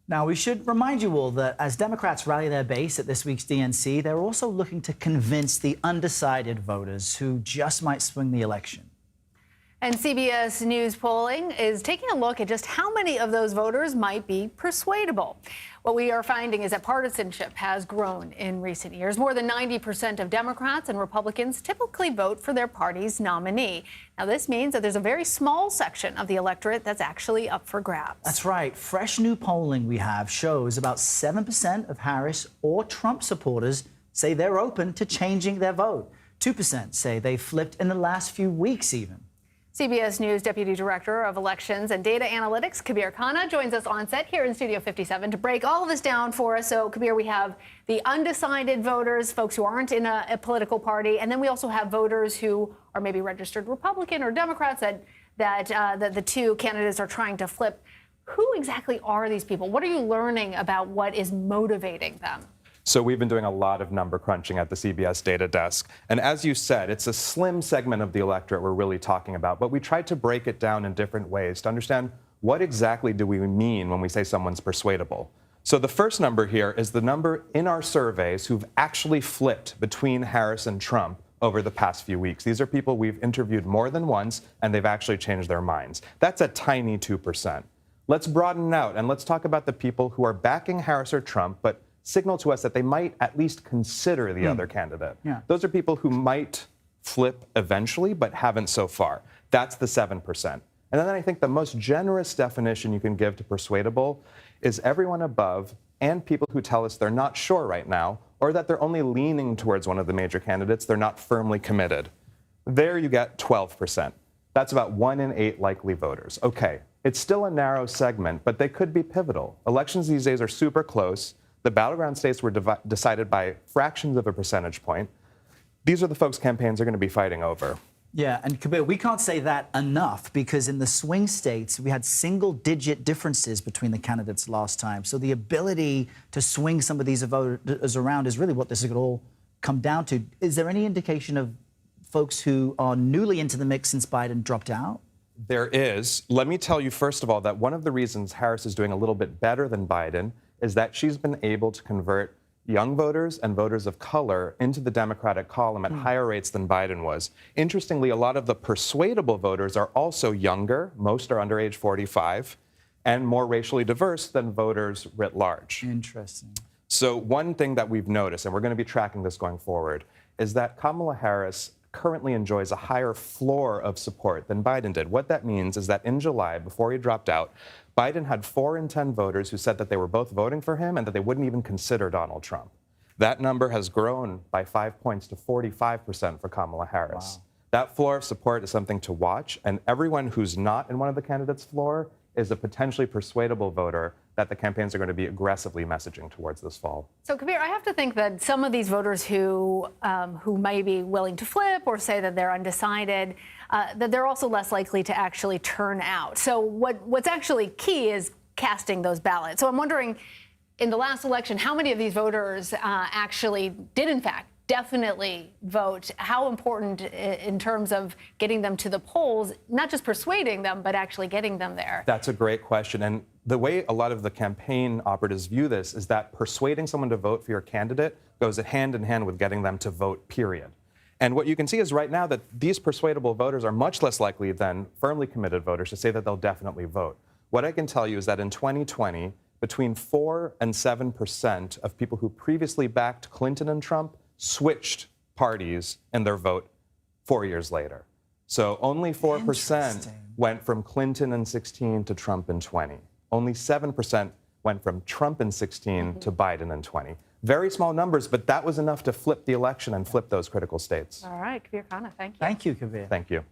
Now, we should remind you all that as Democrats rally their base at this week's DNC, they're also looking to convince the undecided voters who just might swing the election. And CBS News polling is taking a look at just how many of those voters might be persuadable. What we are finding is that partisanship has grown in recent years. More than 90% of Democrats and Republicans typically vote for their party's nominee. Now, this means that there's a very small section of the electorate that's actually up for grabs. That's right. Fresh new polling we have shows about 7% of Harris or Trump supporters say they're open to changing their vote. 2% say they flipped in the last few weeks even. CBS News Deputy Director of Elections and Data Analytics, Kabir Khanna, joins us on set here in Studio 57 to break all of this down for us. So, Kabir, we have the undecided voters, folks who aren't in a political party, and then we also have voters who are maybe registered Republican or Democrats that the two candidates are trying to flip. Who exactly are these people? What are you learning about what is motivating them? So we've been doing a lot of number crunching at the CBS data desk. And as you said, it's a slim segment of the electorate we're really talking about. But we tried to break it down in different ways to understand what exactly do we mean when we say someone's persuadable. So the first number here is the number in our surveys who've actually flipped between Harris and Trump over the past few weeks. These are people we've interviewed more than once, and they've actually changed their minds. That's a tiny 2%. Let's broaden out, and let's talk about the people who are backing Harris or Trump, but signal to us that they might at least consider the other candidate. Yeah. Those are people who might flip eventually, but haven't so far. That's the 7%. And then I think the most generous definition you can give to persuadable is everyone above and people who tell us they're not sure right now, or that they're only leaning towards one of the major candidates, they're not firmly committed. There you get 12%. That's about 1 in 8 likely voters. Okay, it's still a narrow segment, but they could be pivotal. Elections these days are super close. The battleground states were decided by fractions of a percentage point. These are the folks campaigns are going to be fighting over. Yeah, and Kabir, we can't say that enough because in the swing states, we had single-digit differences between the candidates last time. So the ability to swing some of these voters around is really what this is going to all come down to. Is there any indication of folks who are newly into the mix since Biden dropped out? There is. Let me tell you, first of all, that one of the reasons Harris is doing a little bit better than Biden is that she's been able to convert young voters and voters of color into the Democratic column at higher rates than Biden was. Interestingly, a lot of the persuadable voters are also younger. Most are under age 45 and more racially diverse than voters writ large. Interesting. So one thing that we've noticed, and we're going to be tracking this going forward, is that Kamala Harris currently enjoys a higher floor of support than Biden did. What that means is that in July, before he dropped out, Biden had 4 in 10 voters who said that they were both voting for him and that they wouldn't even consider Donald Trump. That number has grown by 5 points to 45% for Kamala Harris. Wow. That floor of support is something to watch, and everyone who's not in one of the candidates' floor is a potentially persuadable voter that the campaigns are going to be aggressively messaging towards this fall. So, Kabir, I have to think that some of these voters who may be willing to flip or say that they're undecided, that they're also less likely to actually turn out. So what's actually key is casting those ballots. So I'm wondering, in the last election, how many of these voters actually did, in fact, definitely vote? How important in terms of getting them to the polls, not just persuading them, but actually getting them there? That's a great question. And the way a lot of the campaign operatives view this is that persuading someone to vote for your candidate goes hand in hand with getting them to vote, period. And what you can see is right now that these persuadable voters are much less likely than firmly committed voters to say that they'll definitely vote. What I can tell you is that in 2020, between 4 and 7% of people who previously backed Clinton and Trump switched parties in their vote 4 years later. So only 4% went from Clinton in 16 to Trump in 20. Only 7% went from Trump in 16 to Biden in 20. Very small numbers, but that was enough to flip the election and flip those critical states. All right, Kabir Khanna, thank you. Thank you, Kabir. Thank you.